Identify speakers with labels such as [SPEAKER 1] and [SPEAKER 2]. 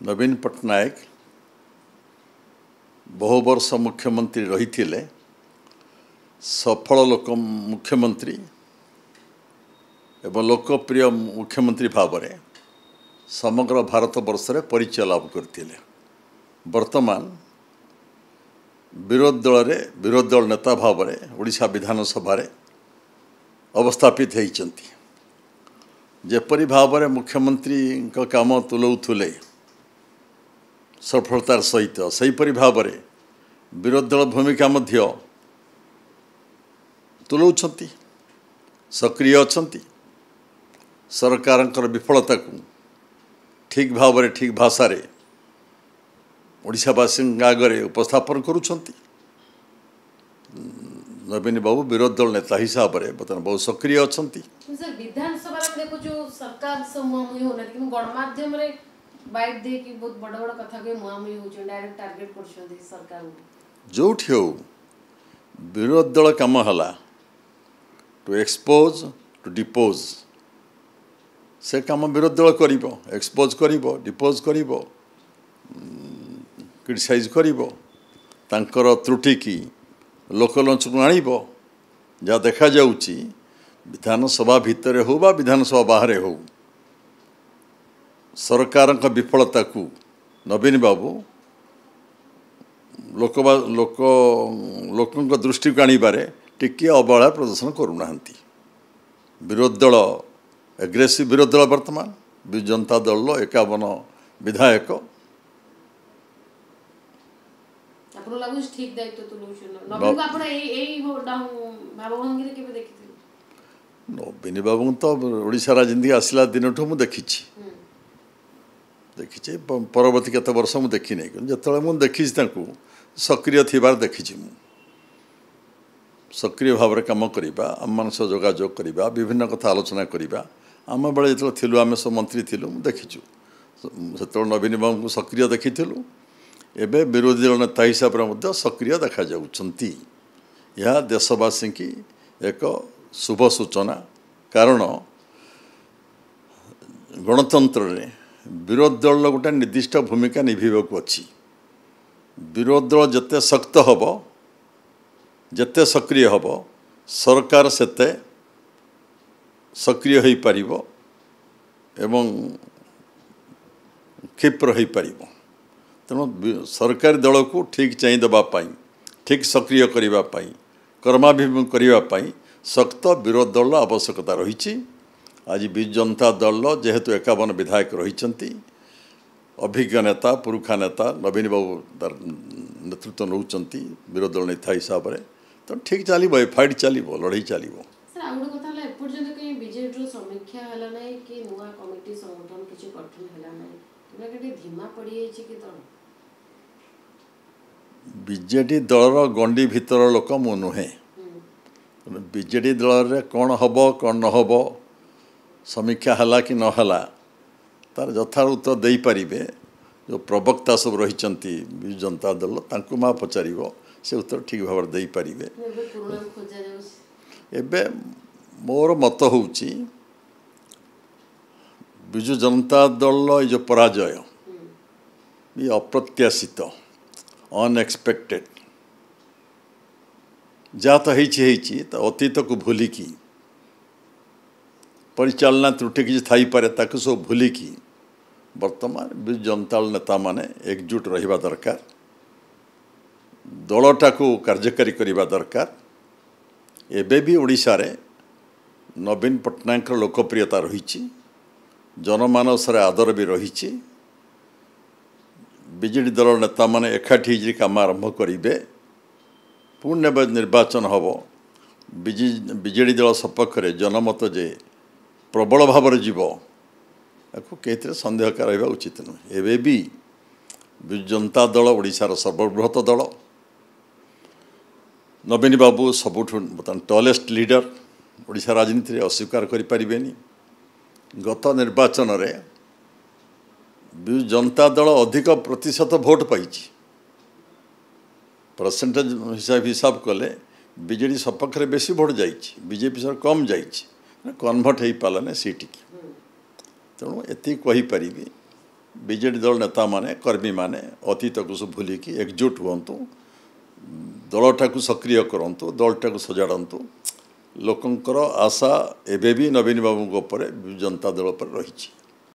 [SPEAKER 1] नवीन पट्टनायक बहु वर्ष मुख्यमंत्री रही सफल लोक मुख्यमंत्री एवं लोकप्रिय मुख्यमंत्री भाव में समग्र भारत वर्ष में परिचय लाभ करते। वर्तमान विरोधी दल नेता भाव में ओडिशा विधानसभा अवस्थापित होती। जेपरी भाव में मुख्यमंत्री का काम तुलाऊले सफलतार सहित सेहीपरि भाव में विरोधी दल भूमिका तुलाउछंती, सक्रिय अछंती। सरकार विफलता को ठीक भाव में ठीक भाषा रे ओडिशावासी आगे उपस्थापन करुछंती। नवीन बाबू विरोधी दल नेता हिसाब से बर्तमान बहुत सक्रिय अछंती।
[SPEAKER 2] विधानसभा देखो जो सरकार से मुहामुही होना कि गणमाध्यम रे बाइट दे कि बहुत बड़ बड़ कथा के मुहामुही हो डायरेक्ट टार्गेट करछंती सरकार को।
[SPEAKER 1] जोठी हो विरोधी दल काम हला टू एक्सपोज टू डिपोज से काम विरोधी दल करिवो। एक्सपोज करिवो, डिपोज करिवो, क्रिटिसाइज करिवो, तांकर त्रुटि की लोकलंच को आनिबो। जहाँ देखा जाउची विधानसभा भितर हो बा विधानसभा बाहर हो सरकार विफलता को नवीन बाबू लोक दृष्टि को आनिबारे टिके अवहेला प्रदर्शन करूना। विरोधी दल एग्रेसिव विरोधी दल वर्तमान विजु जनता दल 51 विधायक
[SPEAKER 2] ठीक दायित्व नवीन आपण एई भावभंगी रे केबे देखिथिले?
[SPEAKER 1] नवीन बाबू तो ओडिशा राजनीति आसला दिन ठू मु देखी परवर्ती केत वर्ष मु देखी नहीं जिते मुझे देखी सक्रिय थिबार देखी सक्रिय भाव में कम करवा आम मान सह जोगाजोग करवा विभिन्न कथा आलोचना करवा आम बेले जो थिलु आम सब मंत्री थिलु देखीचु से नवीन बाबू को सक्रिय देखी एबे विरोधी दल नेता हिसाब से सक्रिय देखा जाउछंती। यह देशवासी की एक शुभ सूचना। कारण गणतंत्र रे विरोधी दल गोटे निर्दिष्ट भूमिका निभाइबाक अच्छी। विरोधी दल जते शक्त हब जते सक्रिय हब सरकार सेते सक्रिय हो पारिबो एवं क्षिप्र हो पारिबो। तेणु सरकारी दल को ठीक चाहिए देवाई ठीक सक्रिय करने कर्माभिमुख करने शक्त विरोधी दल आवश्यकता रही। आज विजु जनता दल जेहेतु 51 विधायक रही अभिज्ञ नेता पुरुखा नेता नवीन बाबू तार नेतृत्व नौकरी विरोधी दल नेता हिसाब से तो ठीक चलो फाइट चलो लड़ाई चलो। बीजेडी दलर गंडी भितर लोक मु नुहे। बीजेडी दल रे कौन हम कौन न हम समीक्षा हला कि न हला तार यथार्थ उत्तर दे पारे जो प्रवक्ता सब रही विजु जनता दल तांकु मा पचार से उत्तर ठीक भाव दे पारे। एबे मोर मत होउची विजु जनता दल जो पराजय ये अप्रत्याशित अनएक्सपेक्टेड जहाँ तो अतीत को भूलिकी परिचालना त्रुटि किसी थी पारे ताकू सब भूलिकी वर्तमान विजु जनता नेता माने एकजुट रहिबा दरकार। दलटा को कार्यकारी करने दरकार। एबे भी ओडिशा रे नवीन पट्टनायक लोकप्रियता रही जनमानस आदर भी रही। बीजेडी दल नेता माने एकाठी काम आरंभ करेंगे पुण्य निर्वाचन हम बीजेडी दल सपक्ष में जनमत जे प्रबल भाव में जीव कहीं सन्देह रहा उचित नुहे। एबे भी विजु जनता दल ओडिशार सर्वबृहत दल नवीन बाबू सबुठ बर्तमान टलेस्ट लीडर ओडिशा राजनीति में अस्वीकार करें। गत निर्वाचन रे विजु जनता दल अधिक प्रतिशत भोट पाई परसेंटेज हिसाब कले बीजेडी सपक्ष में बेसी भोट जाइए बीजेपी सर कम जाइए कन्वर्ट हो पारानी सीट की। तेणु एति कहीपरि बीजेडी दल नेता माने कर्मी माने अतीत को सब भूलिकी एकजुट हूँ दलटा को सक्रिय करूँ दलटा को सजाड़ू लोकंकर आशा एबे भी नवीन बाबू जनता दल पर रही।